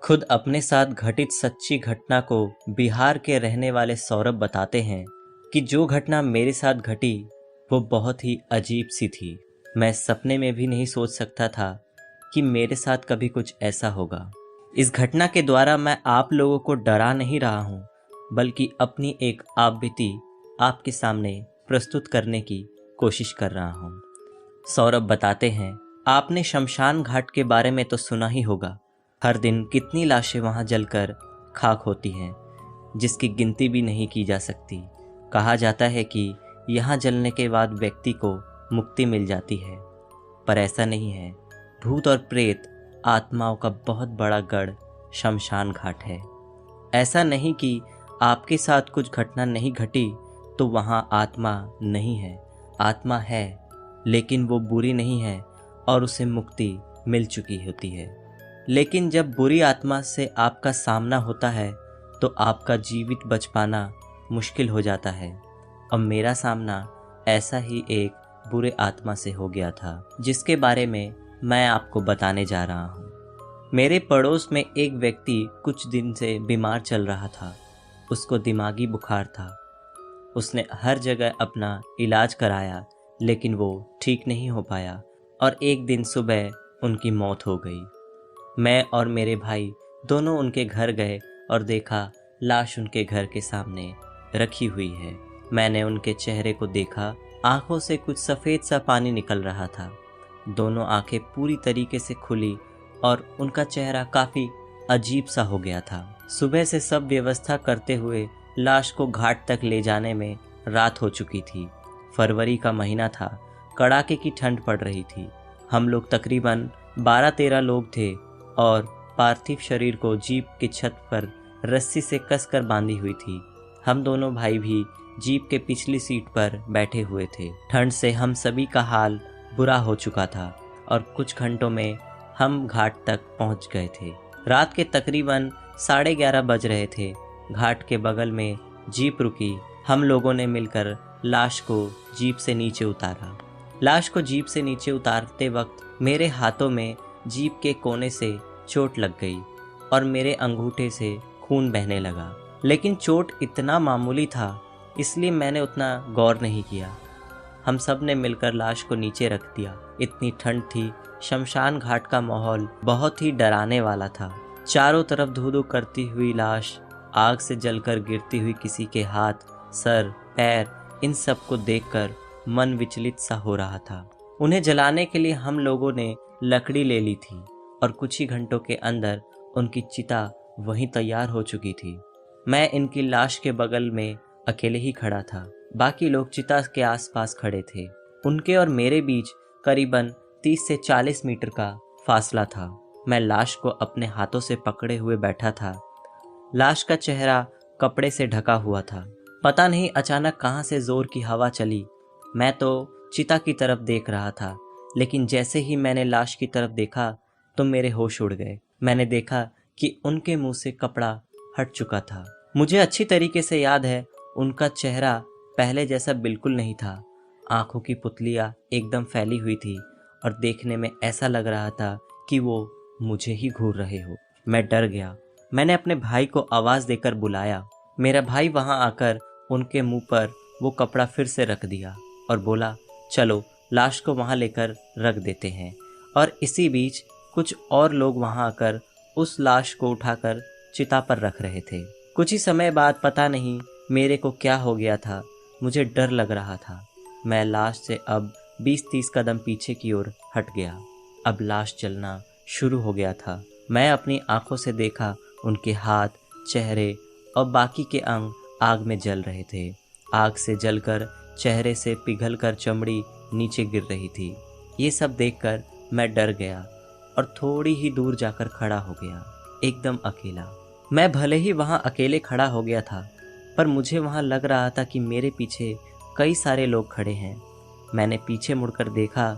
खुद अपने साथ घटित सच्ची घटना को बिहार के रहने वाले सौरभ बताते हैं कि जो घटना मेरे साथ घटी वो बहुत ही अजीब सी थी। मैं सपने में भी नहीं सोच सकता था कि मेरे साथ कभी कुछ ऐसा होगा। इस घटना के द्वारा मैं आप लोगों को डरा नहीं रहा हूँ, बल्कि अपनी एक आप बीती आपके सामने प्रस्तुत करने की कोशिश कर रहा हूँ। सौरभ बताते हैं, आपने शमशान घाट के बारे में तो सुना ही होगा। हर दिन कितनी लाशें वहां जलकर खाक होती हैं, जिसकी गिनती भी नहीं की जा सकती। कहा जाता है कि यहाँ जलने के बाद व्यक्ति को मुक्ति मिल जाती है, पर ऐसा नहीं है। भूत और प्रेत आत्माओं का बहुत बड़ा गढ़ शमशान घाट है। ऐसा नहीं कि आपके साथ कुछ घटना नहीं घटी तो वहाँ आत्मा नहीं है। आत्मा है, लेकिन वो बुरी नहीं है और उसे मुक्ति मिल चुकी होती है। लेकिन जब बुरी आत्मा से आपका सामना होता है तो आपका जीवित बच पाना मुश्किल हो जाता है। और मेरा सामना ऐसा ही एक बुरे आत्मा से हो गया था, जिसके बारे में मैं आपको बताने जा रहा हूँ। मेरे पड़ोस में एक व्यक्ति कुछ दिन से बीमार चल रहा था। उसको दिमागी बुखार था। उसने हर जगह अपना इलाज कराया, लेकिन वो ठीक नहीं हो पाया और एक दिन सुबह उनकी मौत हो गई। मैं और मेरे भाई दोनों उनके घर गए और देखा लाश उनके घर के सामने रखी हुई है। मैंने उनके चेहरे को देखा, आंखों से कुछ सफ़ेद सा पानी निकल रहा था। दोनों आंखें पूरी तरीके से खुली और उनका चेहरा काफ़ी अजीब सा हो गया था। सुबह से सब व्यवस्था करते हुए लाश को घाट तक ले जाने में रात हो चुकी थी। फरवरी का महीना था, कड़ाके की ठंड पड़ रही थी। हम लोग तकरीबन 12-13 लोग थे और पार्थिव शरीर को जीप की छत पर रस्सी से कसकर बांधी हुई थी। हम दोनों भाई भी जीप के पिछली सीट पर बैठे हुए थे। ठंड से हम सभी का हाल बुरा हो चुका था और कुछ घंटों में हम घाट तक पहुंच गए थे। रात के तकरीबन 11:30 बज रहे थे। घाट के बगल में जीप रुकी। हम लोगों ने मिलकर लाश को जीप से नीचे उतारा। लाश को जीप से नीचे उतारते वक्त मेरे हाथों में जीप के कोने से चोट लग गई और मेरे अंगूठे से खून बहने लगा। लेकिन चोट इतना मामूली था, इसलिए मैंने उतना गौर नहीं किया। हम सब ने मिलकर लाश को नीचे रख दिया। इतनी ठंड थी, शमशान घाट का माहौल बहुत ही डराने वाला था। चारों तरफ धू-धू करती हुई लाश, आग से जलकर गिरती हुई किसी के हाथ, सर, पैर, इन सब को देखकर मन विचलित सा हो रहा था। उन्हें जलाने के लिए हम लोगों ने लकड़ी ले ली थी और कुछ ही घंटों के अंदर उनकी चिता वहीं तैयार हो चुकी थी। मैं इनकी लाश के बगल में अकेले ही खड़ा था। बाकी लोग चिता के आसपास खड़े थे। उनके और मेरे बीच करीबन 30 से 40 मीटर का फासला था। मैं लाश को अपने हाथों से पकड़े हुए बैठा था। लाश का चेहरा कपड़े से ढका हुआ था। पता नहीं अचानक कहां से जोर की हवा चली। मैं तो चिता की तरफ देख रहा था, लेकिन जैसे ही मैंने लाश की तरफ देखा तो मेरे होश उड़ गए। मैंने देखा कि उनके मुंह से कपड़ा हट चुका था। मुझे अच्छी तरीके से याद है, उनका चेहरा पहले जैसा बिल्कुल नहीं था। आंखों की पुतलियां एकदम फैली हुई थी और देखने में ऐसा लग रहा था कि वो मुझे ही घूर रहे हो। मैं डर गया। मैंने अपने भाई को आवाज़ देकर बुलाया। मेरा भाई वहां आकर उनके मुंह पर वो कपड़ा फिर से रख दिया और बोला, चलो लाश को वहां लेकर रख देते हैं। और इसी बीच कुछ और लोग वहां आकर उस लाश को उठाकर चिता पर रख रहे थे। कुछ ही समय बाद पता नहीं मेरे को क्या हो गया था, मुझे डर लग रहा था। मैं लाश से अब 20-30 कदम पीछे की ओर हट गया। अब लाश जलना शुरू हो गया था। मैं अपनी आंखों से देखा, उनके हाथ, चेहरे और बाकी के अंग आग में जल रहे थे। आग से जलकर चेहरे से पिघलकर चमड़ी नीचे गिर रही थी। ये सब देखकर मैं डर गया और थोड़ी ही दूर जाकर खड़ा हो गया, एकदम अकेला। मैं भले ही वहाँ अकेले खड़ा हो गया था, पर मुझे वहाँ लग रहा था कि मेरे पीछे कई सारे लोग खड़े हैं। मैंने पीछे मुड़कर देखा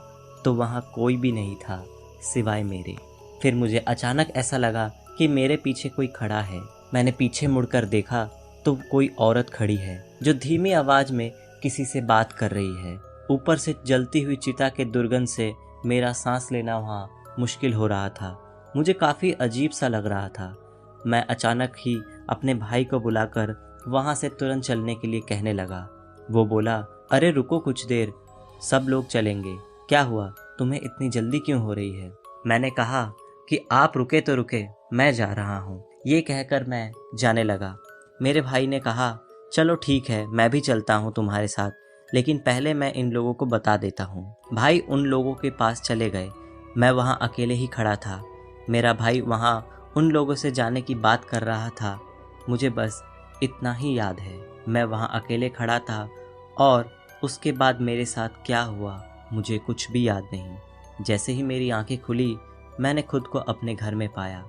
तो वहाँ कोई भी नहीं था सिवाय मेरे। फिर मुझे अचानक ऐसा लगा कि मेरे पीछे कोई खड़ा है। मैंने पीछे मुड़कर देखा तो कोई औरत खड़ी है जो धीमी आवाज़ में किसी से बात कर रही है। ऊपर से जलती हुई चिता के दुर्गंध से मेरा सांस लेना वहाँ मुश्किल हो रहा था। मुझे काफ़ी अजीब सा लग रहा था। मैं अचानक ही अपने भाई को बुलाकर वहाँ से तुरंत चलने के लिए कहने लगा। वो बोला, अरे रुको कुछ देर, सब लोग चलेंगे। क्या हुआ, तुम्हें इतनी जल्दी क्यों हो रही है? मैंने कहा कि आप रुके तो रुके, मैं जा रहा हूँ। ये कहकर मैं जाने लगा। मेरे भाई ने कहा, चलो ठीक है, मैं भी चलता हूँ तुम्हारे साथ, लेकिन पहले मैं इन लोगों को बता देता हूँ। भाई उन लोगों के पास चले गए। मैं वहाँ अकेले ही खड़ा था। मेरा भाई वहाँ उन लोगों से जाने की बात कर रहा था। मुझे बस इतना ही याद है, मैं वहाँ अकेले खड़ा था और उसके बाद मेरे साथ क्या हुआ मुझे कुछ भी याद नहीं। जैसे ही मेरी आंखें खुली, मैंने खुद को अपने घर में पाया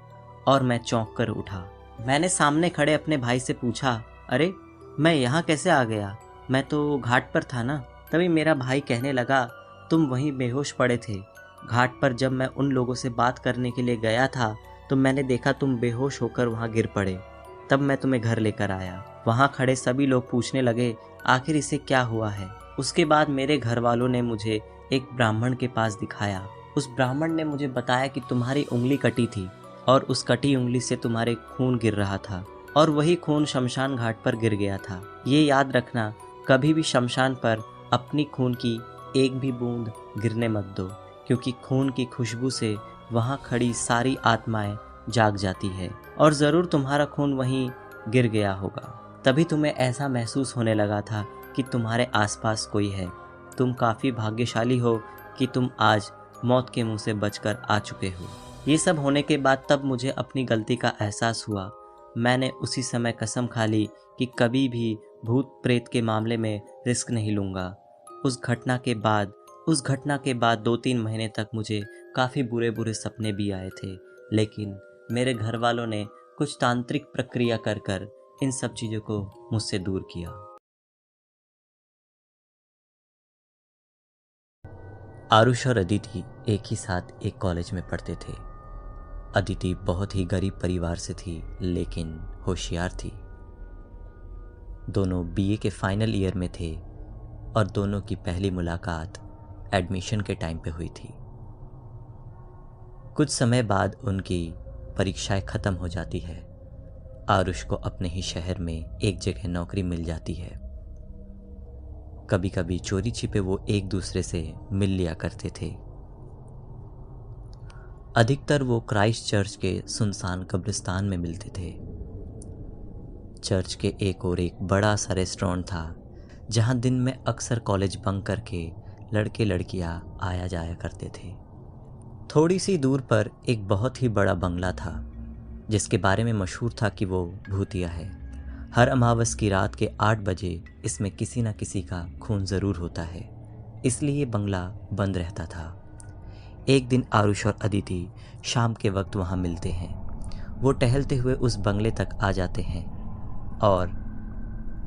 और मैं चौंक कर उठा। मैंने सामने खड़े अपने भाई से पूछा, अरे मैं यहाँ कैसे आ गया? मैं तो घाट पर था ना। तभी मेरा भाई कहने लगा, तुम वहीं बेहोश पड़े थे। घाट पर जब मैं उन लोगों से बात करने के लिए गया था तो मैंने देखा तुम बेहोश होकर वहाँ गिर पड़े। तब मैं तुम्हें घर लेकर आया। वहाँ खड़े सभी लोग पूछने लगे, आखिर इसे क्या हुआ है? उसके बाद मेरे घर वालों ने मुझे एक ब्राह्मण के पास दिखाया। उस ब्राह्मण ने मुझे बताया कि तुम्हारी उंगली कटी थी और उस कटी उंगली से तुम्हारे खून गिर रहा था और वही खून शमशान घाट पर गिर गया था। ये याद रखना, कभी भी शमशान पर अपनी खून की एक भी बूंद गिरने मत दो, क्योंकि खून की खुशबू से वहाँ खड़ी सारी आत्माएं जाग जाती है और ज़रूर तुम्हारा खून वहीं गिर गया होगा। तभी तुम्हें ऐसा महसूस होने लगा था कि तुम्हारे आसपास कोई है। तुम काफ़ी भाग्यशाली हो कि तुम आज मौत के मुंह से बचकर आ चुके हो। ये सब होने के बाद तब मुझे अपनी गलती का एहसास हुआ। मैंने उसी समय कसम खा ली कि कभी भी भूत प्रेत के मामले में रिस्क नहीं लूँगा। उस घटना के बाद 2-3 महीने तक मुझे काफ़ी बुरे बुरे सपने भी आए थे, लेकिन मेरे घर वालों ने कुछ तांत्रिक प्रक्रिया कर इन सब चीज़ों को मुझसे दूर किया। आरुष और अदिति एक ही साथ एक कॉलेज में पढ़ते थे। अदिति बहुत ही गरीब परिवार से थी, लेकिन होशियार थी। दोनों बीए के फाइनल ईयर में थे और दोनों की पहली मुलाकात एडमिशन के टाइम पे हुई थी। कुछ समय बाद उनकी परीक्षाएं ख़त्म हो जाती है। आरुष को अपने ही शहर में एक जगह नौकरी मिल जाती है। कभी कभी चोरी छिपे वो एक दूसरे से मिल लिया करते थे। अधिकतर वो क्राइस्ट चर्च के सुनसान कब्रिस्तान में मिलते थे। चर्च के एक और एक बड़ा सा रेस्टोरेंट था जहां दिन में अक्सर कॉलेज बंक करके लड़के लड़कियां आया जाया करते थे। थोड़ी सी दूर पर एक बहुत ही बड़ा बंगला था जिसके बारे में मशहूर था कि वो भूतिया है। हर अमावस की रात के 8 बजे इसमें किसी न किसी का खून ज़रूर होता है, इसलिए ये बंगला बंद रहता था। एक दिन आरुष और अदिति शाम के वक्त वहाँ मिलते हैं। वो टहलते हुए उस बंगले तक आ जाते हैं और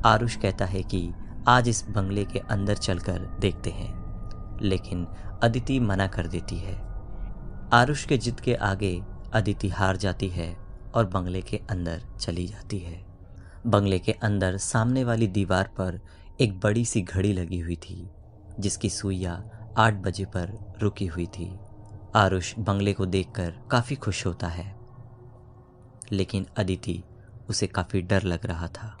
आरुष कहता है कि आज इस बंगले के अंदर चलकर देखते हैं, लेकिन अदिति मना कर देती है। आरुष के जिद के आगे अदिति हार जाती है और बंगले के अंदर चली जाती है। बंगले के अंदर सामने वाली दीवार पर एक बड़ी सी घड़ी लगी हुई थी जिसकी सुइयां 8 बजे पर रुकी हुई थी। आरुष बंगले को देखकर काफ़ी खुश होता है, लेकिन अदिति उसे काफ़ी डर लग रहा था।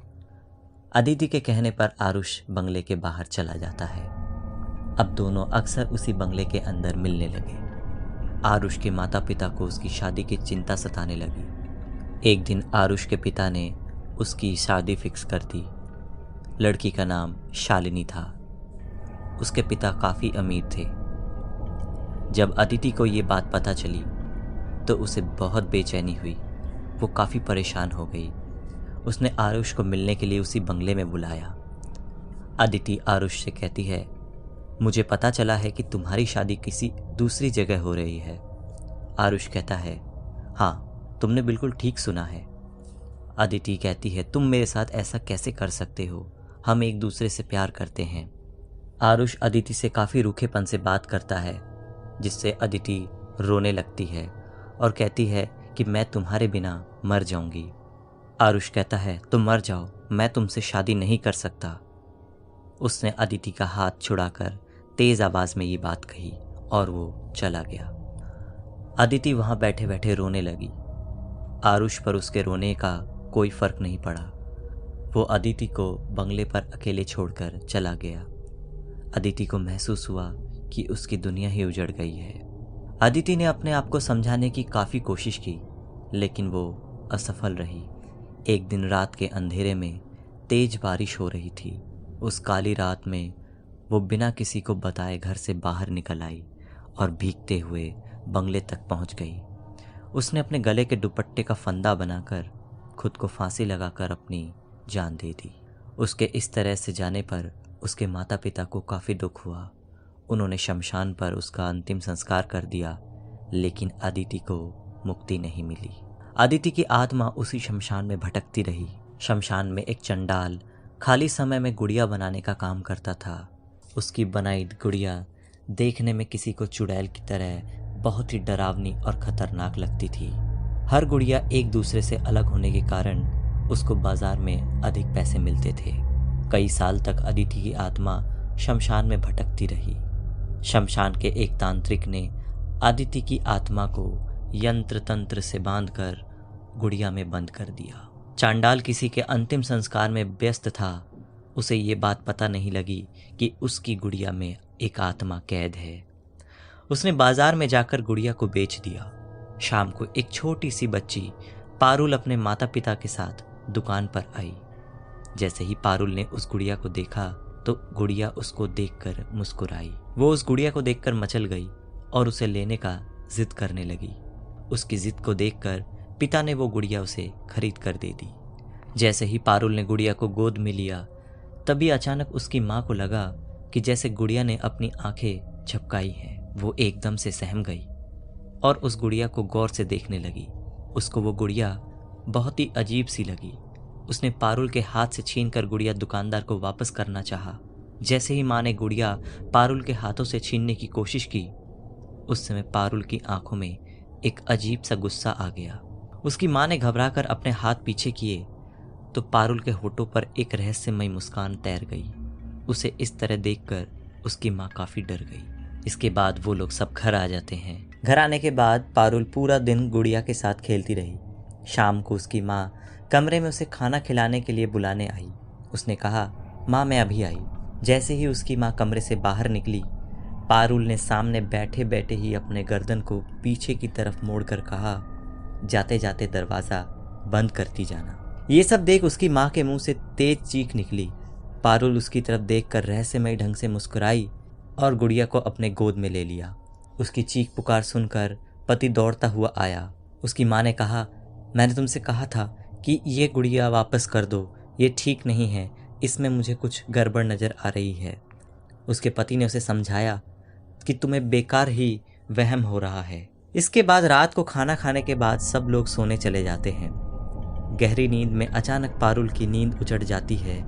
अदिति के कहने पर आरुष बंगले के बाहर चला जाता है। अब दोनों अक्सर उसी बंगले के अंदर मिलने लगे। आरुष के माता पिता को उसकी शादी की चिंता सताने लगी। एक दिन आरुष के पिता ने उसकी शादी फिक्स कर दी। लड़की का नाम शालिनी था। उसके पिता काफ़ी अमीर थे। जब अदिति को ये बात पता चली तो उसे बहुत बेचैनी हुई। वो काफ़ी परेशान हो गई। उसने आरुष को मिलने के लिए उसी बंगले में बुलाया। अदिति आरुष से कहती है, मुझे पता चला है कि तुम्हारी शादी किसी दूसरी जगह हो रही है। आरुष कहता है, हाँ तुमने बिल्कुल ठीक सुना है। अदिति कहती है, तुम मेरे साथ ऐसा कैसे कर सकते हो, हम एक दूसरे से प्यार करते हैं। आरुष अदिति से काफ़ी रूखेपन से बात करता है, जिससे अदिति रोने लगती है और कहती है कि मैं तुम्हारे बिना मर जाऊंगी। आरुष कहता है, तुम मर जाओ, मैं तुमसे शादी नहीं कर सकता। उसने अदिति का हाथ छुड़ाकर तेज आवाज में ये बात कही और वो चला गया। अदिति वहां बैठे बैठे रोने लगी। आरुष पर उसके रोने का कोई फर्क नहीं पड़ा। वो अदिति को बंगले पर अकेले छोड़कर चला गया। अदिति को महसूस हुआ कि उसकी दुनिया ही उजड़ गई है। अदिति ने अपने आप को समझाने की काफ़ी कोशिश की, लेकिन वो असफल रही। एक दिन रात के अंधेरे में तेज बारिश हो रही थी। उस काली रात में वो बिना किसी को बताए घर से बाहर निकल आई और भीगते हुए बंगले तक पहुंच गई। उसने अपने गले के दुपट्टे का फंदा बनाकर खुद को फांसी लगाकर अपनी जान दे दी। उसके इस तरह से जाने पर उसके माता पिता को काफ़ी दुख हुआ। उन्होंने शमशान पर उसका अंतिम संस्कार कर दिया, लेकिन अदिति को मुक्ति नहीं मिली। अदिति की आत्मा उसी शमशान में भटकती रही। शमशान में एक चंडाल खाली समय में गुड़िया बनाने का काम करता था। उसकी बनाई गुड़िया देखने में किसी को चुड़ैल की तरह बहुत ही डरावनी और खतरनाक लगती थी। हर गुड़िया एक दूसरे से अलग होने के कारण उसको बाजार में अधिक पैसे मिलते थे। कई साल तक अदिति की आत्मा शमशान में भटकती रही। शमशान के एक तांत्रिक ने अदिति की आत्मा को यंत्र तंत्र से बांधकर गुड़िया में बंद कर दिया। चांडाल किसी के अंतिम संस्कार में व्यस्त था। उसे ये बात पता नहीं लगी कि उसकी गुड़िया में एक आत्मा कैद है। उसने बाजार में जाकर गुड़िया को बेच दिया। शाम को एक छोटी सी बच्ची पारुल अपने माता पिता के साथ दुकान पर आई। जैसे ही पारुल ने उस गुड़िया को देखा तो गुड़िया उसको देखकर मुस्कुराई। वो उस गुड़िया को देखकर मचल गई और उसे लेने का जिद करने लगी। उसकी जिद को देखकर पिता ने वो गुड़िया उसे खरीद कर दे दी। जैसे ही पारुल ने गुड़िया को गोद में लिया, तभी अचानक उसकी माँ को लगा कि जैसे गुड़िया ने अपनी आंखें झपकाई हैं। वो एकदम से सहम गई और उस गुड़िया को गौर से देखने लगी। उसको वो गुड़िया बहुत ही अजीब सी लगी। उसने पारुल के हाथ से छीनकर गुड़िया दुकानदार को वापस करना चाहा। जैसे ही माँ ने गुड़िया पारुल के हाथों से छीनने की कोशिश की, उस समय पारुल की आंखों में एक अजीब सा गुस्सा आ गया। उसकी माँ ने घबराकर अपने हाथ पीछे किए तो पारुल के होठों पर एक रहस्यमयी मुस्कान तैर गई। उसे इस तरह देखकर उसकी माँ काफी डर गई। इसके बाद वो लोग सब घर आ जाते हैं। घर आने के बाद पारुल पूरा दिन गुड़िया के साथ खेलती रही। शाम को उसकी माँ कमरे में उसे खाना खिलाने के लिए बुलाने आई। उसने कहा, माँ मैं अभी आई। जैसे ही उसकी माँ कमरे से बाहर निकली, पारुल ने सामने बैठे बैठे ही अपने गर्दन को पीछे की तरफ मोड़कर कहा, जाते जाते दरवाज़ा बंद करती जाना। ये सब देख उसकी माँ के मुंह से तेज चीख निकली। पारुल उसकी तरफ देखकर रहस्यमयी ढंग से मुस्कुराई और गुड़िया को अपने गोद में ले लिया। उसकी चीख पुकार सुनकर पति दौड़ता हुआ आया। उसकी माँ ने कहा, मैंने तुमसे कहा था कि ये गुड़िया वापस कर दो, ये ठीक नहीं है, इसमें मुझे कुछ गड़बड़ नज़र आ रही है। उसके पति ने उसे समझाया कि तुम्हें बेकार ही वहम हो रहा है। इसके बाद रात को खाना खाने के बाद सब लोग सोने चले जाते हैं। गहरी नींद में अचानक पारुल की नींद उजड़ जाती है।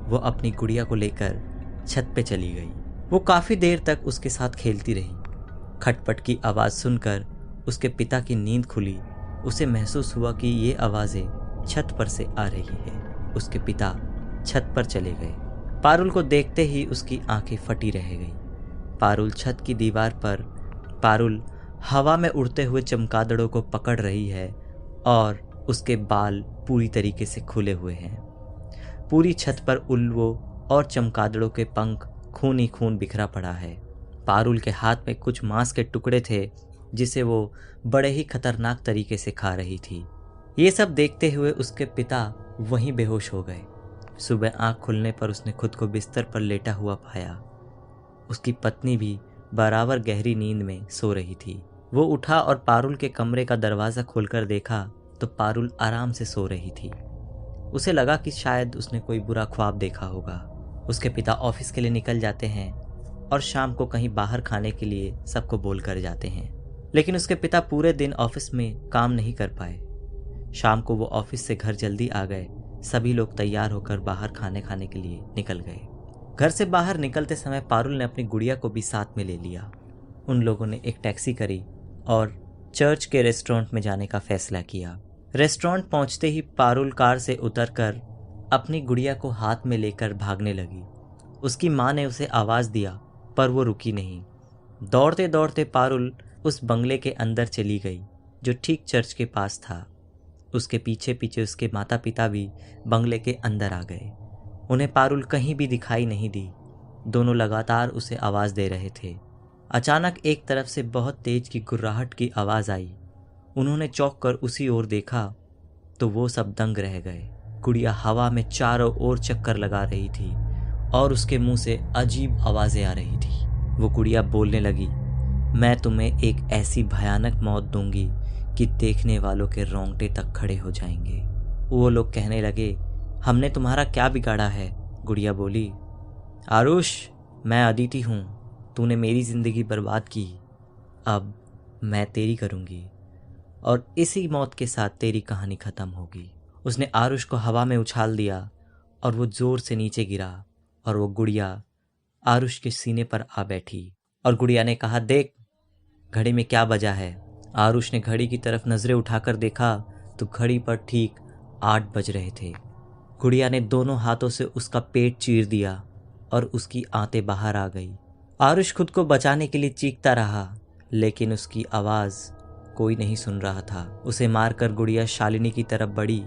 वो अपनी गुड़िया को लेकर छत पे चली गई। वो काफ़ी देर तक उसके साथ खेलती रही। खटपट की आवाज़ सुनकर उसके पिता की नींद खुली। उसे महसूस हुआ कि ये आवाज़ें छत पर से आ रही है। उसके पिता छत पर चले गए। पारुल को देखते ही उसकी आंखें फटी रह गई। पारुल छत की दीवार पर पारुल हवा में उड़ते हुए चमगादड़ों को पकड़ रही है और उसके बाल पूरी तरीके से खुले हुए हैं। पूरी छत पर उल्लुओं और चमगादड़ों के पंख खून ही खून बिखरा पड़ा है। पारुल के हाथ में कुछ मांस के टुकड़े थे जिसे वो बड़े ही खतरनाक तरीके से खा रही थी। ये सब देखते हुए उसके पिता वहीं बेहोश हो गए। सुबह आंख खुलने पर उसने खुद को बिस्तर पर लेटा हुआ पाया। उसकी पत्नी भी बराबर गहरी नींद में सो रही थी। वो उठा और पारुल के कमरे का दरवाज़ा खोलकर देखा तो पारुल आराम से सो रही थी। उसे लगा कि शायद उसने कोई बुरा ख्वाब देखा होगा। उसके पिता ऑफिस के लिए निकल जाते हैं और शाम को कहीं बाहर खाने के लिए सबको बोल कर जाते हैं, लेकिन उसके पिता पूरे दिन ऑफिस में काम नहीं कर पाए। शाम को वो ऑफिस से घर जल्दी आ गए। सभी लोग तैयार होकर बाहर खाने खाने के लिए निकल गए। घर से बाहर निकलते समय पारुल ने अपनी गुड़िया को भी साथ में ले लिया। उन लोगों ने एक टैक्सी करी और चर्च के रेस्टोरेंट में जाने का फैसला किया। रेस्टोरेंट पहुंचते ही पारुल कार से उतरकर अपनी गुड़िया को हाथ में लेकर भागने लगी। उसकी माँ ने उसे आवाज़ दिया पर वो रुकी नहीं। दौड़ते दौड़ते पारुल उस बंगले के अंदर चली गई जो ठीक चर्च के पास था। उसके पीछे पीछे उसके माता पिता भी बंगले के अंदर आ गए। उन्हें पारुल कहीं भी दिखाई नहीं दी। दोनों लगातार उसे आवाज़ दे रहे थे। अचानक एक तरफ से बहुत तेज की गुर्राहट की आवाज़ आई। उन्होंने चौंक कर उसी ओर देखा तो वो सब दंग रह गए। गुड़िया हवा में चारों ओर चक्कर लगा रही थी और उसके मुंह से अजीब आवाज़ें आ रही थी। वो गुड़िया बोलने लगी, मैं तुम्हें एक ऐसी भयानक मौत दूंगी कि देखने वालों के रोंगटे तक खड़े हो जाएंगे। वो लोग कहने लगे, हमने तुम्हारा क्या बिगाड़ा है? गुड़िया बोली, आरुष, मैं अदिति हूँ। तूने मेरी ज़िंदगी बर्बाद की, अब मैं तेरी करूँगी और इसी मौत के साथ तेरी कहानी ख़त्म होगी। उसने आरुष को हवा में उछाल दिया और वो ज़ोर से नीचे गिरा और वो गुड़िया आरुष के सीने पर आ बैठी। और गुड़िया ने कहा, देख घड़ी में क्या बजा है। आरुष ने घड़ी की तरफ नज़रें उठाकर देखा तो घड़ी पर ठीक 8 बज रहे थे। गुड़िया ने दोनों हाथों से उसका पेट चीर दिया और उसकी आंतें बाहर आ गई। आरुष खुद को बचाने के लिए चीखता रहा लेकिन उसकी आवाज़ कोई नहीं सुन रहा था। उसे मारकर गुड़िया शालिनी की तरफ बढ़ी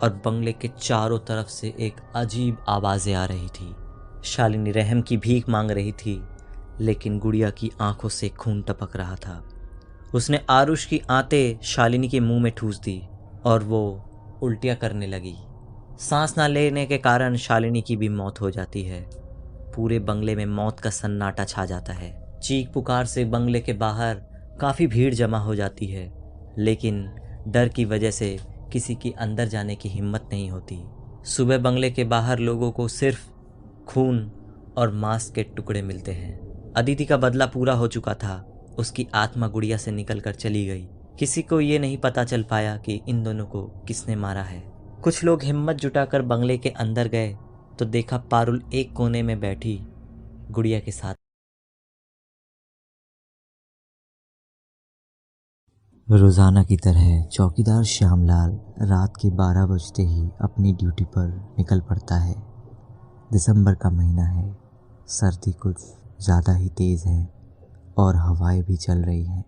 और बंगले के चारों तरफ से एक अजीब आवाज़ें आ रही थी। शालिनी रहम की भीख मांग रही थी लेकिन गुड़िया की आंखों से खून टपक रहा था। उसने आरुष की आंतें शालिनी के मुंह में ठूस दी और वो उल्टियाँ करने लगी। सांस ना लेने के कारण शालिनी की भी मौत हो जाती है। पूरे बंगले में मौत का सन्नाटा छा जाता है। चीख पुकार से बंगले के बाहर काफ़ी भीड़ जमा हो जाती है लेकिन डर की वजह से किसी की अंदर जाने की हिम्मत नहीं होती। सुबह बंगले के बाहर लोगों को सिर्फ खून और मांस के टुकड़े मिलते हैं। अदिति का बदला पूरा हो चुका था। उसकी आत्मा गुड़िया से निकलकर चली गई। किसी को ये नहीं पता चल पाया कि इन दोनों को किसने मारा है। कुछ लोग हिम्मत जुटाकर बंगले के अंदर गए तो देखा पारुल एक कोने में बैठी गुड़िया के साथ। रोज़ाना की तरह चौकीदार श्यामलाल रात के 12 बजते ही अपनी ड्यूटी पर निकल पड़ता है। दिसंबर का महीना है, सर्दी कुछ ज़्यादा ही तेज़ है और हवाएं भी चल रही हैं।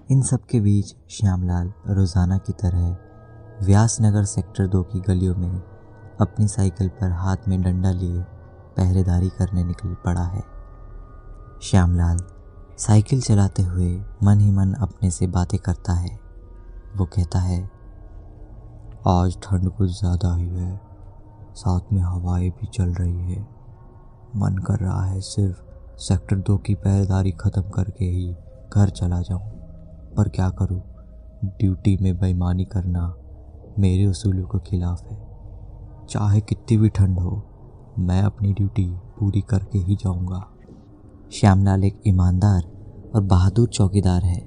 इन सब के बीच श्यामलाल रोज़ाना की तरह व्यासनगर सेक्टर 2 की गलियों में अपनी साइकिल पर हाथ में डंडा लिए पहरेदारी करने निकल पड़ा है। श्यामलाल साइकिल चलाते हुए मन ही मन अपने से बातें करता है। वो कहता है, आज ठंड कुछ ज़्यादा ही है, साथ में हवाएं भी चल रही है। मन कर रहा है सिर्फ सेक्टर 2 की पहरेदारी ख़त्म करके ही घर चला जाऊं, पर क्या करूं, ड्यूटी में बेईमानी करना मेरे उसूलों के खिलाफ है। चाहे कितनी भी ठंड हो, मैं अपनी ड्यूटी पूरी करके ही जाऊंगा। श्यामलाल एक ईमानदार और बहादुर चौकीदार है।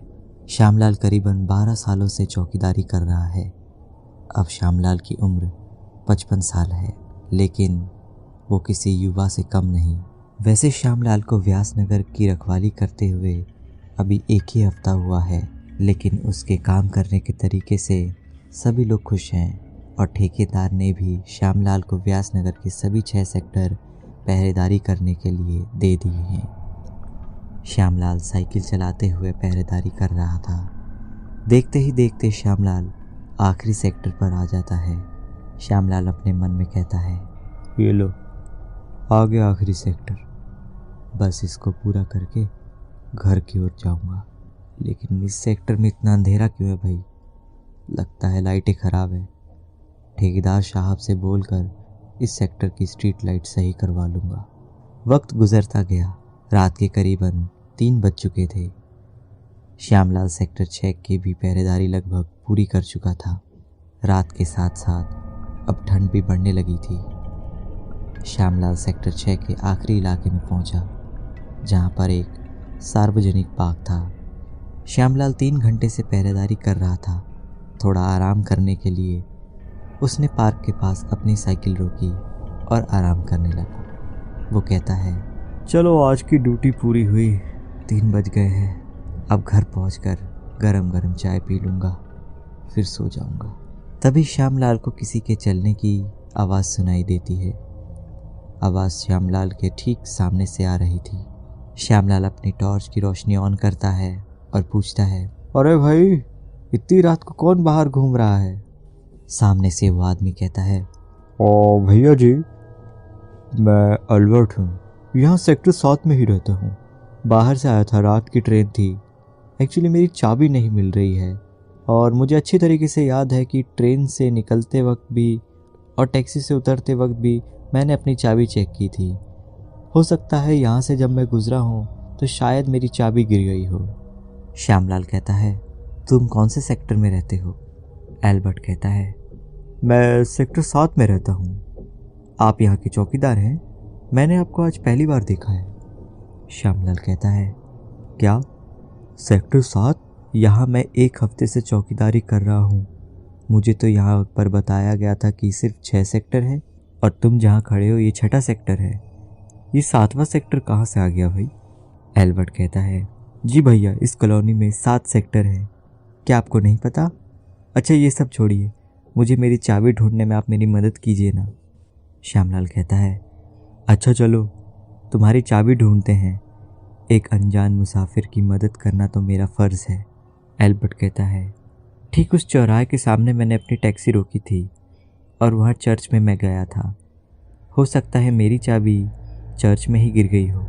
श्यामलाल करीबन 12 सालों से चौकीदारी कर रहा है। अब श्यामलाल की उम्र 55 साल है, लेकिन वो किसी युवा से कम नहीं। वैसे श्यामलाल को व्यासनगर की रखवाली करते हुए अभी एक ही हफ्ता हुआ है, लेकिन उसके काम करने के तरीके से सभी लोग खुश हैं और ठेकेदार ने भी श्यामलाल को व्यासनगर के सभी 6 सेक्टर पहरेदारी करने के लिए दे दिए हैं। श्यामलाल साइकिल चलाते हुए पहरेदारी कर रहा था। देखते ही देखते श्यामलाल आखिरी सेक्टर पर आ जाता है। श्यामलाल अपने मन में कहता है, ये लो आ गया आखिरी सेक्टर, बस इसको पूरा करके घर की ओर जाऊंगा। लेकिन इस सेक्टर में इतना अंधेरा क्यों है भाई? लगता है लाइटें ख़राब है। ठेकेदार साहब से बोलकर इस सेक्टर की स्ट्रीट लाइट सही करवा लूँगा। वक्त गुजरता गया। रात के करीबन 3 बज चुके थे। श्यामलाल सेक्टर 6 की भी पहरेदारी लगभग पूरी कर चुका था। रात के साथ साथ अब ठंड भी बढ़ने लगी थी। श्यामलाल सेक्टर 6 के आखिरी इलाके में पहुंचा, जहां पर एक सार्वजनिक पार्क था। श्यामलाल 3 घंटे से पहरेदारी कर रहा था। थोड़ा आराम करने के लिए उसने पार्क के पास अपनी साइकिल रोकी और आराम करने लगा। वो कहता है, चलो आज की ड्यूटी पूरी हुई, 3 बज गए हैं। अब घर पहुंचकर गरम गरम चाय पी लूँगा, फिर सो जाऊँगा। तभी श्यामलाल को किसी के चलने की आवाज़ सुनाई देती है। आवाज़ श्यामलाल के ठीक सामने से आ रही थी। श्यामलाल अपनी टॉर्च की रोशनी ऑन करता है और पूछता है, अरे भाई, इतनी रात को कौन बाहर घूम रहा है? सामने से वो आदमी कहता है, ओ भैया जी, मैं अल्बर्ट हूँ, यहाँ सेक्टर 7 में ही रहता हूँ। बाहर से आया था, रात की ट्रेन थी। एक्चुअली मेरी चाबी नहीं मिल रही है और मुझे अच्छी तरीके से याद है कि ट्रेन से निकलते वक्त भी और टैक्सी से उतरते वक्त भी मैंने अपनी चाबी चेक की थी। हो सकता है यहाँ से जब मैं गुजरा हूँ तो शायद मेरी चाबी गिर गई हो। श्यामलाल कहता है, तुम कौन से सेक्टर में रहते हो? एल्बर्ट कहता है, मैं सेक्टर 7 में रहता हूँ। आप यहाँ के चौकीदार हैं? मैंने आपको आज पहली बार देखा है। श्यामलाल कहता है, क्या सेक्टर 7? यहाँ मैं 1 हफ्ते से चौकीदारी कर रहा हूँ। मुझे तो यहाँ पर बताया गया था कि सिर्फ 6 सेक्टर है और तुम जहाँ खड़े हो ये 6ठा सेक्टर है। ये 7वां सेक्टर कहाँ से आ गया भाई? एल्बर्ट कहता है, जी भैया, इस कॉलोनी में 7 सेक्टर है। क्या आपको नहीं पता? अच्छा ये सब छोड़िए, मुझे मेरी चाबी ढूंढने में आप मेरी मदद कीजिए ना। श्यामलाल कहता है, अच्छा चलो तुम्हारी चाबी ढूंढते हैं। एक अनजान मुसाफिर की मदद करना तो मेरा फ़र्ज़ है। एल्बर्ट कहता है, ठीक उस चौराहे के सामने मैंने अपनी टैक्सी रोकी थी और वहाँ चर्च में मैं गया था। हो सकता है मेरी चाबी चर्च में ही गिर गई हो।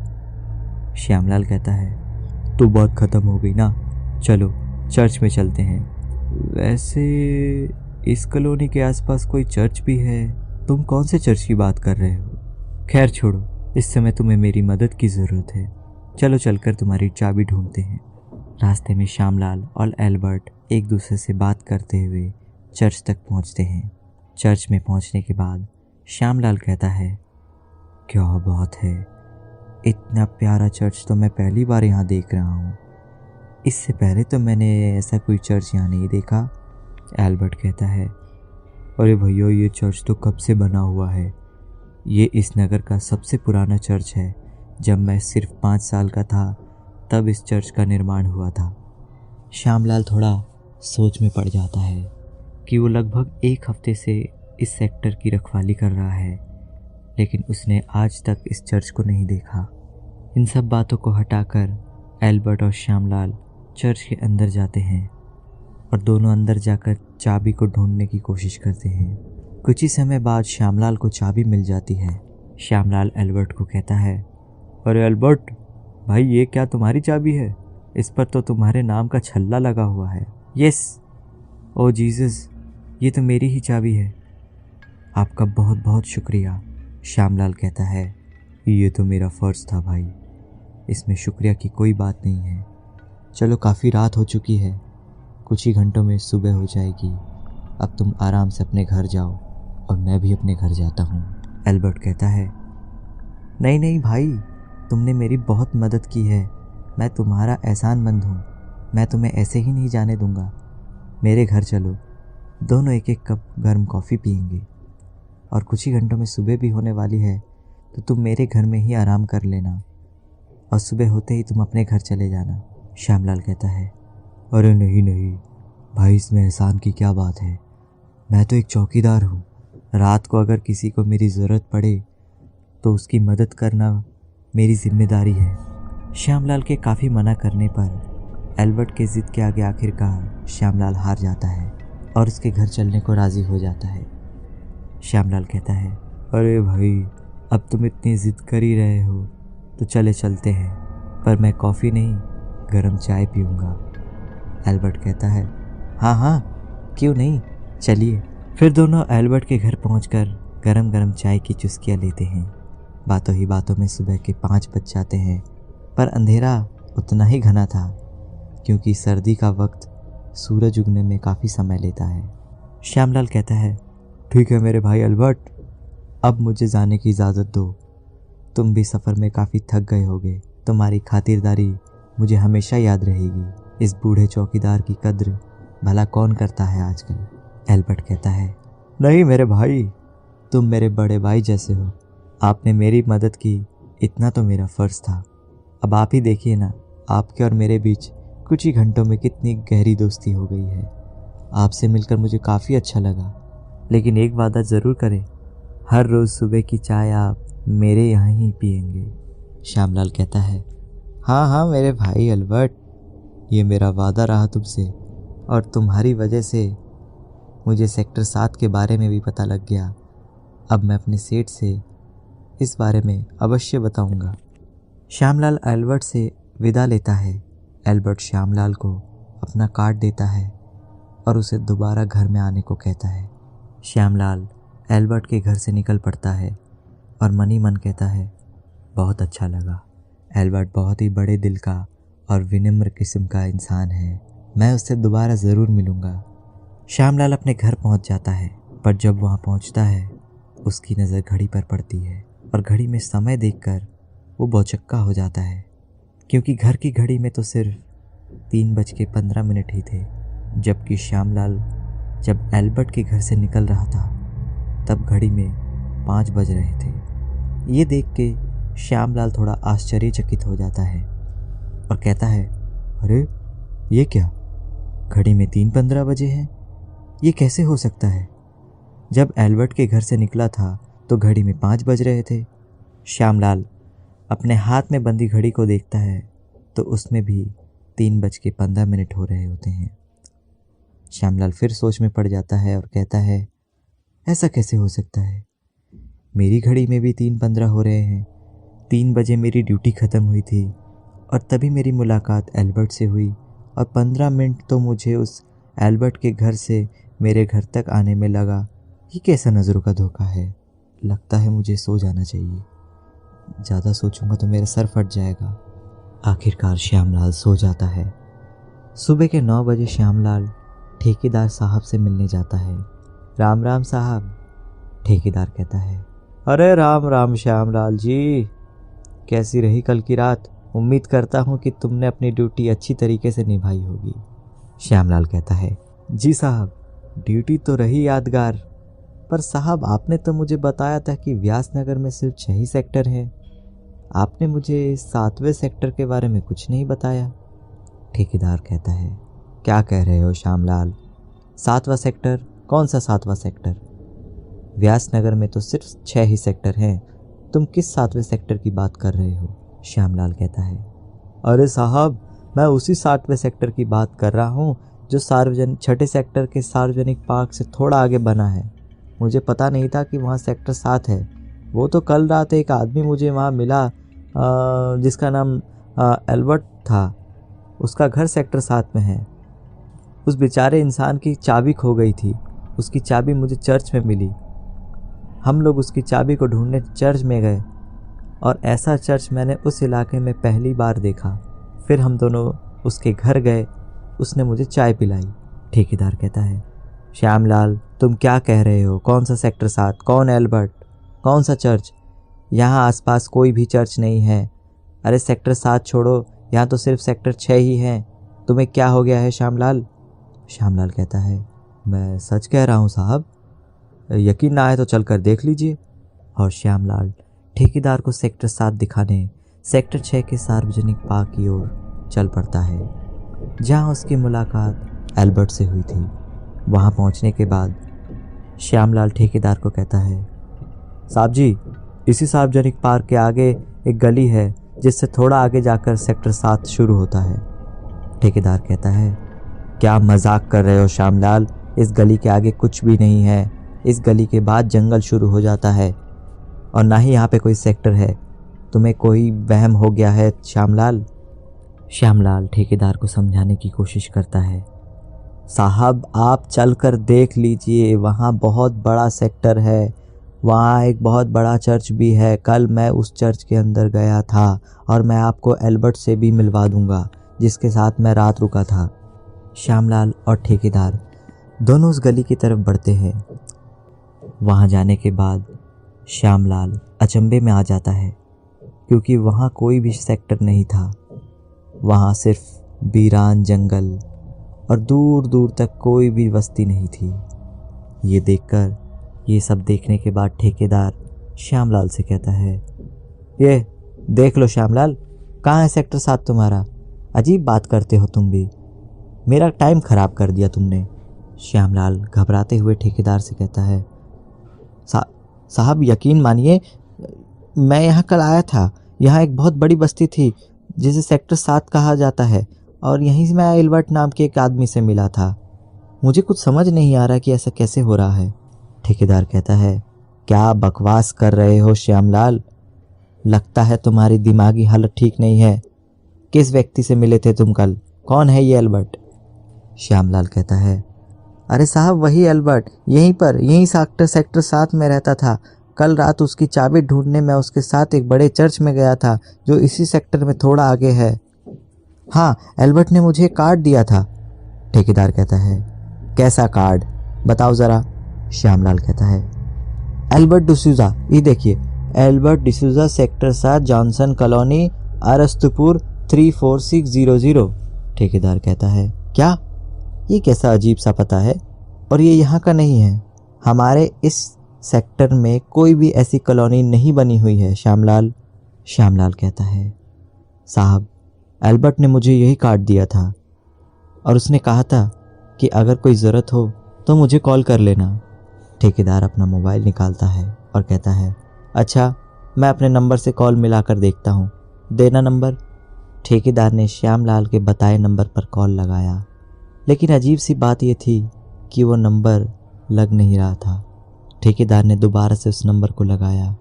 श्यामलाल कहता है, तो बात ख़त्म हो गई ना, चलो चर्च में चलते हैं। वैसे इस कॉलोनी के आसपास कोई चर्च भी है? तुम कौन से चर्च की बात कर रहे हो? खैर छोड़ो, इस समय तुम्हें मेरी मदद की ज़रूरत है। चलो चलकर तुम्हारी चाबी ढूंढते हैं। रास्ते में श्यामलाल और एल्बर्ट एक दूसरे से बात करते हुए चर्च तक पहुंचते हैं। चर्च में पहुंचने के बाद श्यामलाल कहता है, क्या बात है, इतना प्यारा चर्च तो मैं पहली बार यहाँ देख रहा हूँ। इससे पहले तो मैंने ऐसा कोई चर्च यहाँ नहीं देखा। एल्बर्ट कहता है, अरे भैया, ये चर्च तो कब से बना हुआ है। ये इस नगर का सबसे पुराना चर्च है। जब मैं सिर्फ 5 साल का था तब इस चर्च का निर्माण हुआ था। श्यामलाल थोड़ा सोच में पड़ जाता है कि वो लगभग 1 हफ्ते से इस सेक्टर की रखवाली कर रहा है, लेकिन उसने आज तक इस चर्च को नहीं देखा। इन सब बातों को हटाकर एल्बर्ट और श्यामलाल चर्च के अंदर जाते हैं और दोनों अंदर जाकर चाबी को ढूंढने की कोशिश करते हैं। कुछ ही समय बाद श्यामलाल को चाबी मिल जाती है। श्यामलाल एल्बर्ट को कहता है, अरे एल्बर्ट भाई, ये क्या तुम्हारी चाबी है? इस पर तो तुम्हारे नाम का छल्ला लगा हुआ है। यस, ओ जीसस, ये तो मेरी ही चाबी है। आपका बहुत बहुत शुक्रिया। श्यामलाल कहता है, ये तो मेरा फ़र्ज़ था भाई, इसमें शुक्रिया की कोई बात नहीं है। चलो काफ़ी रात हो चुकी है, कुछ ही घंटों में सुबह हो जाएगी। अब तुम आराम से अपने घर जाओ और मैं भी अपने घर जाता हूँ। एल्बर्ट कहता है, नहीं नहीं भाई, तुमने मेरी बहुत मदद की है। मैं तुम्हारा एहसानमंद हूँ। मैं तुम्हें ऐसे ही नहीं जाने दूँगा। मेरे घर चलो, दोनों 1-1 कप गर्म कॉफ़ी पियेंगे और कुछ ही घंटों में सुबह भी होने वाली है, तो तुम मेरे घर में ही आराम कर लेना और सुबह होते ही तुम अपने घर चले जाना। श्यामलाल कहता है, अरे नहीं नहीं भाई, इसमें एहसान की क्या बात है। मैं तो एक चौकीदार हूँ। रात को अगर किसी को मेरी ज़रूरत पड़े तो उसकी मदद करना मेरी जिम्मेदारी है। श्यामलाल के काफ़ी मना करने पर एल्बर्ट के ज़िद के आगे आखिरकार श्यामलाल हार जाता है और उसके घर चलने को राज़ी हो जाता है। श्यामलाल कहता है, अरे भाई, अब तुम इतनी ज़िद कर ही रहे हो तो चले चलते हैं, पर मैं कॉफ़ी नहीं गरम चाय पीऊँगा। एल्बर्ट कहता है, हाँ हाँ क्यों नहीं, चलिए। फिर दोनों एल्बर्ट के घर पहुंचकर गरम गरम चाय की चुस्कियाँ लेते हैं। बातों ही बातों में सुबह के 5 बज जाते हैं, पर अंधेरा उतना ही घना था क्योंकि सर्दी का वक्त सूरज उगने में काफ़ी समय लेता है। श्यामलाल कहता है, ठीक है मेरे भाई एल्बर्ट, अब मुझे जाने की इजाज़त दो। तुम भी सफ़र में काफ़ी थक गए होगे। तुम्हारी खातिरदारी मुझे हमेशा याद रहेगी। इस बूढ़े चौकीदार की कद्र भला कौन करता है आजकल। एल्बर्ट कहता है, नहीं मेरे भाई, तुम मेरे बड़े भाई जैसे हो। आपने मेरी मदद की, इतना तो मेरा फ़र्ज़ था। अब आप ही देखिए ना, आपके और मेरे बीच कुछ ही घंटों में कितनी गहरी दोस्ती हो गई है। आपसे मिलकर मुझे काफ़ी अच्छा लगा, लेकिन एक वादा ज़रूर करें, हर रोज़ सुबह की चाय आप मेरे यहाँ ही पिएंगे। श्यामलाल कहता है, हाँ हाँ मेरे भाई अल्बर्ट, ये मेरा वादा रहा तुमसे, और तुम्हारी वजह से मुझे सेक्टर 7 के बारे में भी पता लग गया। अब मैं अपने सेठ से इस बारे में अवश्य बताऊंगा। श्यामलाल एल्बर्ट से विदा लेता है। एल्बर्ट श्यामलाल को अपना कार्ड देता है और उसे दोबारा घर में आने को कहता है। श्यामलाल एल्बर्ट के घर से निकल पड़ता है और मन ही मन कहता है, बहुत अच्छा लगा। एल्बर्ट बहुत ही बड़े दिल का और विनम्र किस्म का इंसान है, मैं उससे दोबारा ज़रूर मिलूँगा। श्यामलाल अपने घर पहुँच जाता है, पर जब वहाँ पहुँचता है उसकी नज़र घड़ी पर पड़ती है और घड़ी में समय देखकर वो भौचक्का हो जाता है, क्योंकि घर की घड़ी में तो सिर्फ 3:15 ही थे, जबकि श्यामलाल जब एल्बर्ट के घर से निकल रहा था तब घड़ी में 5 बज रहे थे। ये देख के श्यामलाल थोड़ा आश्चर्यचकित हो जाता है और कहता है, अरे ये क्या, घड़ी में 3:15 बजे हैं, ये कैसे हो सकता है? जब एल्बर्ट के घर से निकला था तो घड़ी में 5 बज रहे थे। श्यामलाल अपने हाथ में बंदी घड़ी को देखता है तो उसमें भी 3:15 हो रहे होते हैं। श्यामलाल फिर सोच में पड़ जाता है और कहता है, ऐसा कैसे हो सकता है? मेरी घड़ी में भी 3:15 हो रहे हैं। 3 बजे मेरी ड्यूटी ख़त्म हुई थी और तभी मेरी मुलाकात एल्बर्ट से हुई और 15 मिनट तो मुझे उस एल्बर्ट के घर से मेरे घर तक आने में लगा। ये कैसा नज़रों का धोखा है? लगता है मुझे सो जाना चाहिए, ज़्यादा सोचूंगा तो मेरा सर फट जाएगा। आखिरकार श्यामलाल सो जाता है। सुबह के 9 बजे श्यामलाल ठेकेदार साहब से मिलने जाता है। राम राम साहब, ठेकेदार कहता है। अरे राम राम श्यामलाल जी, कैसी रही कल की रात? उम्मीद करता हूँ कि तुमने अपनी ड्यूटी अच्छी तरीके से निभाई होगी। श्यामलाल कहता है, जी साहब, ड्यूटी तो रही यादगार, पर साहब आपने तो मुझे बताया था कि व्यासनगर में सिर्फ 6 ही सेक्टर हैं। आपने मुझे 7वें सेक्टर के बारे में कुछ नहीं बताया। ठेकेदार कहता है, क्या कह रहे हो श्यामलाल? 7वां सेक्टर? कौन सा 7वां सेक्टर? व्यासनगर में तो सिर्फ 6 ही सेक्टर हैं, तुम किस 7वें सेक्टर की बात कर रहे हो? श्यामलाल कहता है, अरे साहब, मैं उसी 7वें सेक्टर की बात कर रहा हूँ जो 6ठे सेक्टर के सार्वजनिक पार्क से थोड़ा आगे बना है। मुझे पता नहीं था कि वहाँ सेक्टर 7 है। वो तो कल रात एक आदमी मुझे वहाँ मिला जिसका नाम एल्बर्ट था, उसका घर सेक्टर 7 में है। उस बेचारे इंसान की चाबी खो गई थी, उसकी चाबी मुझे चर्च में मिली। हम लोग उसकी चाबी को ढूंढने चर्च में गए और ऐसा चर्च मैंने उस इलाके में पहली बार देखा। फिर हम दोनों उसके घर गए, उसने मुझे चाय पिलाई। ठेकेदार कहता है, श्यामलाल तुम क्या कह रहे हो? कौन सा सेक्टर 7? कौन एल्बर्ट? कौन सा चर्च? यहाँ आसपास कोई भी चर्च नहीं है। अरे सेक्टर 7 छोड़ो, यहाँ तो सिर्फ सेक्टर 6 ही हैं। तुम्हें क्या हो गया है श्यामलाल? श्यामलाल कहता है, मैं सच कह रहा हूँ साहब, यकीन ना आए तो चल कर देख लीजिए। और श्यामलाल ठेकेदार को सेक्टर 7 दिखाने सेक्टर 6 के सार्वजनिक पार्क की ओर चल पड़ता है, जहाँ उसकी मुलाकात एल्बर्ट से हुई थी। वहाँ पहुँचने के बाद श्यामलाल ठेकेदार को कहता है, साहब जी, इसी सार्वजनिक पार्क के आगे एक गली है जिससे थोड़ा आगे जाकर सेक्टर 7 शुरू होता है। ठेकेदार कहता है, क्या मजाक कर रहे हो श्यामलाल? इस गली के आगे कुछ भी नहीं है। इस गली के बाद जंगल शुरू हो जाता है और ना ही यहाँ पे कोई सेक्टर है। तुम्हें कोई वहम हो गया है श्यामलाल। श्यामलाल ठेकेदार को समझाने की कोशिश करता है, साहब आप चल कर देख लीजिए, वहाँ बहुत बड़ा सेक्टर है, वहाँ एक बहुत बड़ा चर्च भी है। कल मैं उस चर्च के अंदर गया था और मैं आपको एल्बर्ट से भी मिलवा दूंगा जिसके साथ मैं रात रुका था। श्यामलाल और ठेकेदार दोनों उस गली की तरफ बढ़ते हैं। वहाँ जाने के बाद श्यामलाल अचंभे में आ जाता है, क्योंकि वहाँ कोई भी सेक्टर नहीं था। वहाँ सिर्फ वीरान जंगल और दूर दूर तक कोई भी बस्ती नहीं थी। ये सब देखने के बाद ठेकेदार श्यामलाल से कहता है, ये देख लो श्यामलाल, कहाँ है सेक्टर 7 तुम्हारा? अजीब बात करते हो तुम भी, मेरा टाइम ख़राब कर दिया तुमने। श्यामलाल घबराते हुए ठेकेदार से कहता है, साहब यकीन मानिए, मैं यहाँ कल आया था। यहाँ एक बहुत बड़ी बस्ती थी, जिसे सेक्टर 7 कहा जाता है, और यहीं से मैं एल्बर्ट नाम के एक आदमी से मिला था। मुझे कुछ समझ नहीं आ रहा कि ऐसा कैसे हो रहा है। ठेकेदार कहता है, क्या बकवास कर रहे हो श्यामलाल? लगता है तुम्हारी दिमागी हालत ठीक नहीं है। किस व्यक्ति से मिले थे तुम कल? कौन है ये एल्बर्ट? श्यामलाल कहता है, अरे साहब वही एल्बर्ट, यहीं सेक्टर 7 में रहता था। कल रात उसकी चाबी ढूंढने मैं उसके साथ एक बड़े चर्च में गया था जो इसी सेक्टर में थोड़ा आगे है। हाँ, एल्बर्ट ने मुझे कार्ड दिया था। ठेकेदार कहता है, कैसा कार्ड? बताओ ज़रा। श्यामलाल कहता है, एल्बर्ट डिसूजा, ये देखिए, Albert D'Souza, sector 7, Johnson colony, Arastupur 34600। ठेकेदार कहता है, क्या? ये कैसा अजीब सा पता है, और ये यहाँ का नहीं है। हमारे इस सेक्टर में कोई भी ऐसी कॉलोनी नहीं बनी हुई है श्यामलाल। श्यामलाल कहता है, साहब एल्बर्ट ने मुझे यही कार्ड दिया था और उसने कहा था कि अगर कोई ज़रूरत हो तो मुझे कॉल कर लेना। ठेकेदार अपना मोबाइल निकालता है और कहता है, अच्छा, मैं अपने नंबर से कॉल मिलाकर देखता हूँ, देना नंबर। ठेकेदार ने श्यामलाल के बताए नंबर पर कॉल लगाया, लेकिन अजीब सी बात यह थी कि वो नंबर लग नहीं रहा था। ठेकेदार ने दोबारा से उस नंबर को लगाया,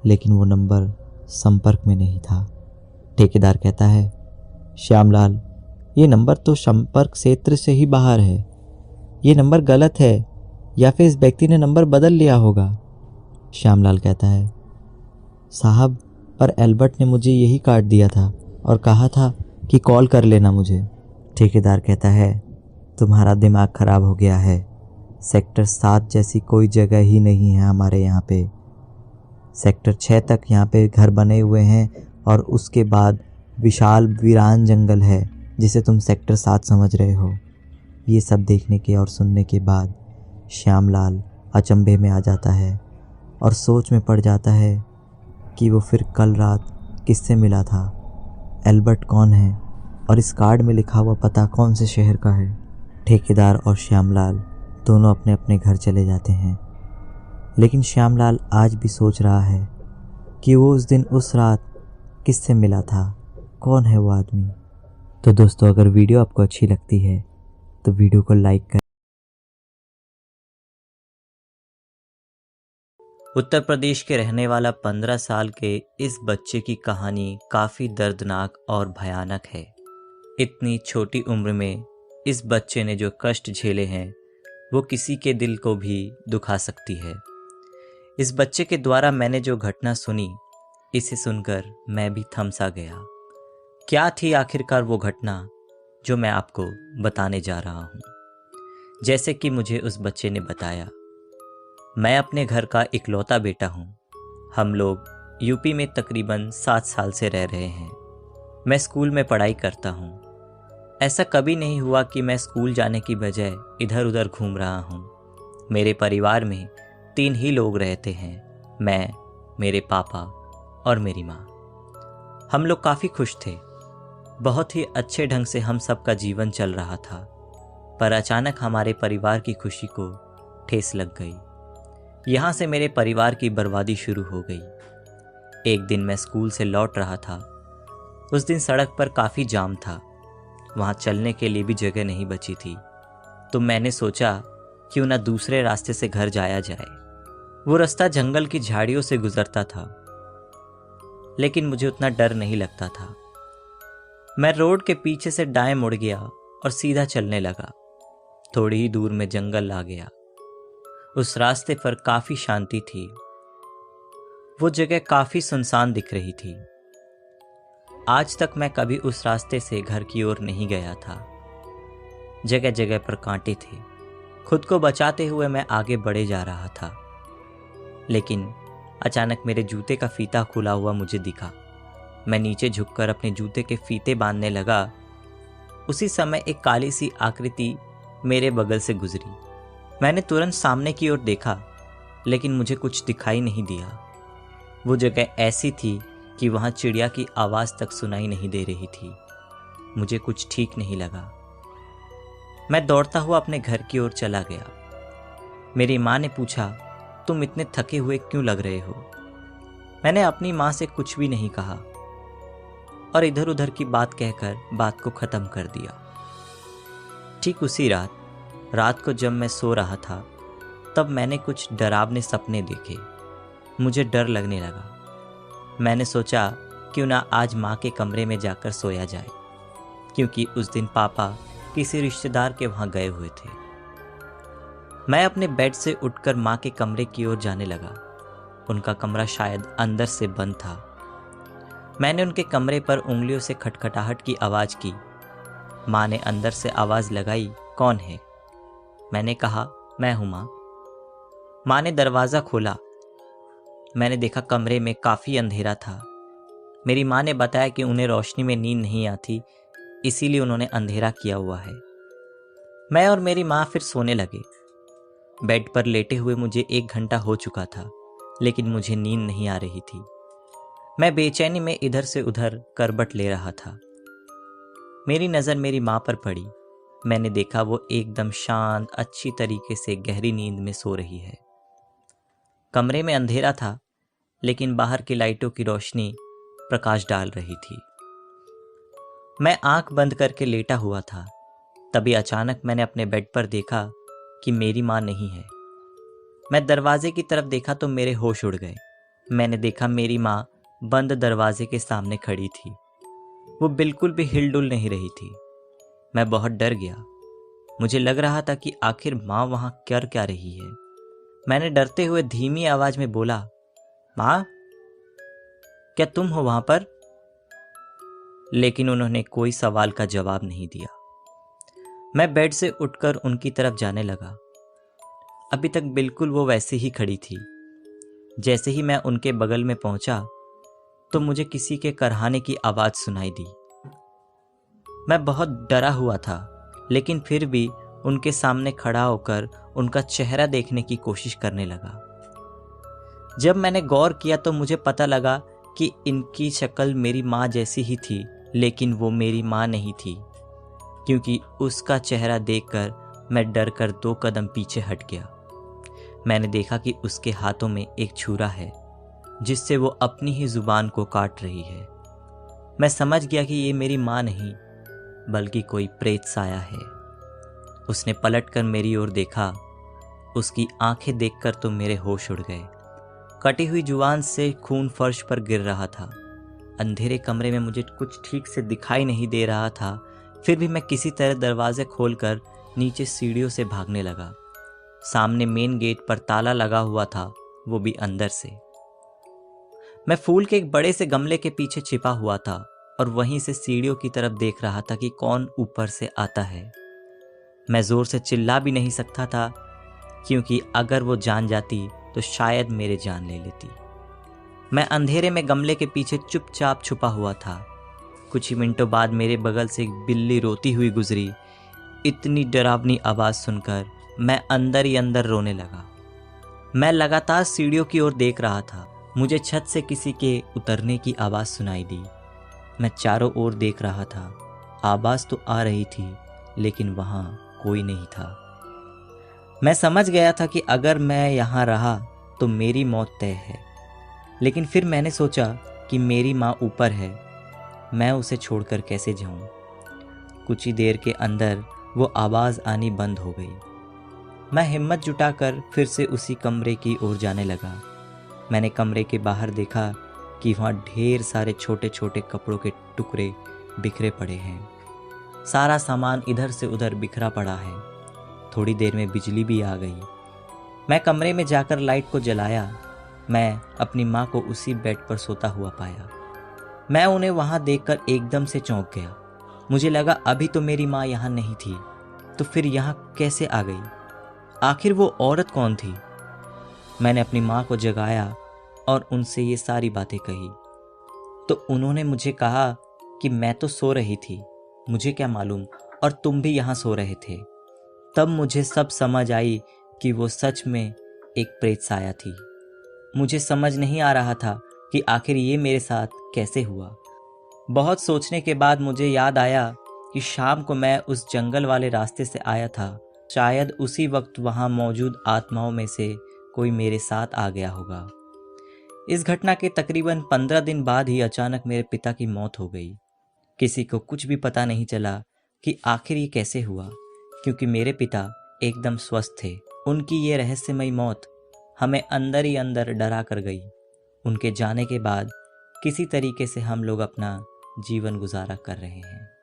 लेकिन वो नंबर संपर्क में नहीं था। ठेकेदार कहता है, श्यामलाल, ये नंबर तो संपर्क क्षेत्र से ही बाहर है। ये नंबर गलत है, या फिर इस व्यक्ति ने नंबर बदल लिया होगा। श्यामलाल कहता है, साहब, पर एल्बर्ट ने मुझे यही कार्ड दिया था और कहा था कि कॉल कर लेना मुझे। ठेकेदार कहता है, तुम्हारा दिमाग खराब हो गया है। सेक्टर 7 जैसी कोई जगह ही नहीं है हमारे यहाँ पे। सेक्टर 6 तक यहाँ पे घर बने हुए हैं और उसके बाद विशाल वीरान जंगल है जिसे तुम सेक्टर 7 समझ रहे हो। ये सब देखने के और सुनने के बाद श्यामलाल अचंभे में आ जाता है और सोच में पड़ जाता है कि वो फिर कल रात किससे मिला था, एल्बर्ट कौन है और इस कार्ड में लिखा हुआ पता कौन से शहर का है। ठेकेदार और श्यामलाल दोनों अपने अपने घर चले जाते हैं, लेकिन श्यामलाल आज भी सोच रहा है कि वो उस दिन उस रात किससे मिला था, कौन है वो आदमी। तो दोस्तों, अगर वीडियो आपको अच्छी लगती है तो वीडियो को लाइक करें। उत्तर प्रदेश के रहने वाला 15 साल के इस बच्चे की कहानी काफ़ी दर्दनाक और भयानक है। इतनी छोटी उम्र में इस बच्चे ने जो कष्ट झेले हैं वो किसी के दिल को भी दुखा सकती है। इस बच्चे के द्वारा मैंने जो घटना सुनी, इसे सुनकर मैं भी थम सा गया। क्या थी आखिरकार वो घटना जो मैं आपको बताने जा रहा हूँ। जैसे कि मुझे उस बच्चे ने बताया, मैं अपने घर का इकलौता बेटा हूँ। हम लोग यूपी में तकरीबन 7 साल से रह रहे हैं। मैं स्कूल में पढ़ाई करता हूँ। ऐसा कभी नहीं हुआ कि मैं स्कूल जाने की बजाय इधर उधर घूम रहा हूँ। मेरे परिवार में 3 ही लोग रहते हैं, मैं, मेरे पापा और मेरी माँ। हम लोग काफ़ी खुश थे। बहुत ही अच्छे ढंग से हम सबका जीवन चल रहा था, पर अचानक हमारे परिवार की खुशी को ठेस लग गई। यहाँ से मेरे परिवार की बर्बादी शुरू हो गई। एक दिन मैं स्कूल से लौट रहा था। उस दिन सड़क पर काफ़ी जाम था, वहाँ चलने के लिए भी जगह नहीं बची थी। तो मैंने सोचा क्यों ना दूसरे रास्ते से घर जाया जाए। वो रास्ता जंगल की झाड़ियों से गुजरता था, लेकिन मुझे उतना डर नहीं लगता था। मैं रोड के पीछे से दाएं मुड़ गया और सीधा चलने लगा। थोड़ी ही दूर में जंगल आ गया। उस रास्ते पर काफी शांति थी। वो जगह काफी सुनसान दिख रही थी। आज तक मैं कभी उस रास्ते से घर की ओर नहीं गया था। जगह जगह पर कांटे थे। खुद को बचाते हुए मैं आगे बढ़े जा रहा था, लेकिन अचानक मेरे जूते का फीता खुला हुआ मुझे दिखा। मैं नीचे झुककर अपने जूते के फीते बांधने लगा। उसी समय एक काली सी आकृति मेरे बगल से गुजरी। मैंने तुरंत सामने की ओर देखा, लेकिन मुझे कुछ दिखाई नहीं दिया। वो जगह ऐसी थी कि वहाँ चिड़िया की आवाज़ तक सुनाई नहीं दे रही थी। मुझे कुछ ठीक नहीं लगा। मैं दौड़ता हुआ अपने घर की ओर चला गया। मेरी माँ ने पूछा, तुम इतने थके हुए क्यों लग रहे हो? मैंने अपनी माँ से कुछ भी नहीं कहा और इधर उधर की बात कहकर बात को ख़त्म कर दिया। ठीक उसी रात को जब मैं सो रहा था तब मैंने कुछ डरावने सपने देखे। मुझे डर लगने लगा। मैंने सोचा क्यों ना आज माँ के कमरे में जाकर सोया जाए, क्योंकि उस दिन पापा किसी रिश्तेदार के वहाँ गए हुए थे। मैं अपने बेड से उठकर माँ के कमरे की ओर जाने लगा। उनका कमरा शायद अंदर से बंद था। मैंने उनके कमरे पर उंगलियों से खटखटाहट की आवाज़ की। माँ ने अंदर से आवाज़ लगाई, कौन है? मैंने कहा, मैं हूँ माँ। माँ ने दरवाज़ा खोला। मैंने देखा कमरे में काफ़ी अंधेरा था। मेरी माँ ने बताया कि उन्हें रोशनी में नींद नहीं आती, इसीलिए उन्होंने अंधेरा किया हुआ है। मैं और मेरी माँ फिर सोने लगे। बेड पर लेटे हुए मुझे 1 घंटा हो चुका था, लेकिन मुझे नींद नहीं आ रही थी। मैं बेचैनी में इधर से उधर करवट ले रहा था। मेरी नज़र मेरी माँ पर पड़ी। मैंने देखा वो एकदम शांत, अच्छी तरीके से गहरी नींद में सो रही है। कमरे में अंधेरा था, लेकिन बाहर की लाइटों की रोशनी प्रकाश डाल रही थी। मैं आंख बंद करके लेटा हुआ था। तभी अचानक मैंने अपने बेड पर देखा कि मेरी माँ नहीं है। मैं दरवाजे की तरफ देखा तो मेरे होश उड़ गए। मैंने देखा मेरी माँ बंद दरवाजे के सामने खड़ी थी। वो बिल्कुल भी हिलडुल नहीं रही थी। मैं बहुत डर गया। मुझे लग रहा था कि आखिर माँ वहाँ कर क्या रही है। मैंने डरते हुए धीमी आवाज में बोला, माँ, क्या तुम हो वहां पर? लेकिन उन्होंने कोई सवाल का जवाब नहीं दिया। मैं बेड से उठकर उनकी तरफ जाने लगा। अभी तक बिल्कुल वो वैसे ही खड़ी थी। जैसे ही मैं उनके बगल में पहुंचा तो मुझे किसी के करहाने की आवाज सुनाई दी। मैं बहुत डरा हुआ था, लेकिन फिर भी उनके सामने खड़ा होकर उनका चेहरा देखने की कोशिश करने लगा। जब मैंने गौर किया तो मुझे पता लगा कि इनकी शक्ल मेरी माँ जैसी ही थी, लेकिन वो मेरी माँ नहीं थी, क्योंकि उसका चेहरा देखकर मैं डर कर 2 कदम पीछे हट गया। मैंने देखा कि उसके हाथों में एक छुरा है, जिससे वो अपनी ही जुबान को काट रही है। मैं समझ गया कि ये मेरी माँ नहीं, बल्कि कोई प्रेत साया है। उसने पलटकर मेरी ओर देखा। उसकी आंखें देखकर तो मेरे होश उड़ गए। कटी हुई जुबान से खून फर्श पर गिर रहा था। अंधेरे कमरे में मुझे कुछ ठीक से दिखाई नहीं दे रहा था, फिर भी मैं किसी तरह दरवाजे खोलकर नीचे सीढ़ियों से भागने लगा। सामने मेन गेट पर ताला लगा हुआ था, वो भी अंदर से। मैं फूल के एक बड़े से गमले के पीछे छिपा हुआ था और वहीं से सीढ़ियों की तरफ देख रहा था कि कौन ऊपर से आता है। मैं जोर से चिल्ला भी नहीं सकता था, क्योंकि अगर वो जान जाती तो शायद मेरे जान ले लेती। मैं अंधेरे में गमले के पीछे चुपचाप छुपा हुआ था। कुछ ही मिनटों बाद मेरे बगल से एक बिल्ली रोती हुई गुजरी। इतनी डरावनी आवाज़ सुनकर मैं अंदर ही अंदर रोने लगा। मैं लगातार सीढ़ियों की ओर देख रहा था। मुझे छत से किसी के उतरने की आवाज़ सुनाई दी। मैं चारों ओर देख रहा था। आवाज़ तो आ रही थी, लेकिन वहाँ कोई नहीं था। मैं समझ गया था कि अगर मैं यहाँ रहा तो मेरी मौत तय है। लेकिन फिर मैंने सोचा कि मेरी माँ ऊपर है, मैं उसे छोड़कर कैसे जाऊँ। कुछ ही देर के अंदर वो आवाज़ आनी बंद हो गई। मैं हिम्मत जुटाकर फिर से उसी कमरे की ओर जाने लगा। मैंने कमरे के बाहर देखा कि वहाँ ढेर सारे छोटे छोटे कपड़ों के टुकड़े बिखरे पड़े हैं। सारा सामान इधर से उधर बिखरा पड़ा है। थोड़ी देर में बिजली भी आ गई। मैं कमरे में जाकर लाइट को जलाया। मैं अपनी माँ को उसी बेड पर सोता हुआ पाया। मैं उन्हें वहाँ देखकर एकदम से चौंक गया। मुझे लगा अभी तो मेरी माँ यहाँ नहीं थी, तो फिर यहाँ कैसे आ गई? आखिर वो औरत कौन थी? मैंने अपनी माँ को जगाया और उनसे ये सारी बातें कही। तो उन्होंने मुझे कहा कि मैं तो सो रही थी, मुझे क्या मालूम, और तुम भी यहाँ सो रहे थे। तब मुझे सब समझ आई कि वो सच में एक प्रेत साया थी। मुझे समझ नहीं आ रहा था कि आखिर ये मेरे साथ कैसे हुआ। बहुत सोचने के बाद मुझे याद आया कि शाम को मैं उस जंगल वाले रास्ते से आया था। शायद उसी वक्त वहाँ मौजूद आत्माओं में से कोई मेरे साथ आ गया होगा। इस घटना के तकरीबन 15 दिन बाद ही अचानक मेरे पिता की मौत हो गई। किसी को कुछ भी पता नहीं चला कि आखिर ये कैसे हुआ, क्योंकि मेरे पिता एकदम स्वस्थ थे। उनकी ये रहस्यमयी मौत हमें अंदर ही अंदर डरा कर गई। उनके जाने के बाद किसी तरीके से हम लोग अपना जीवन गुजारा कर रहे हैं।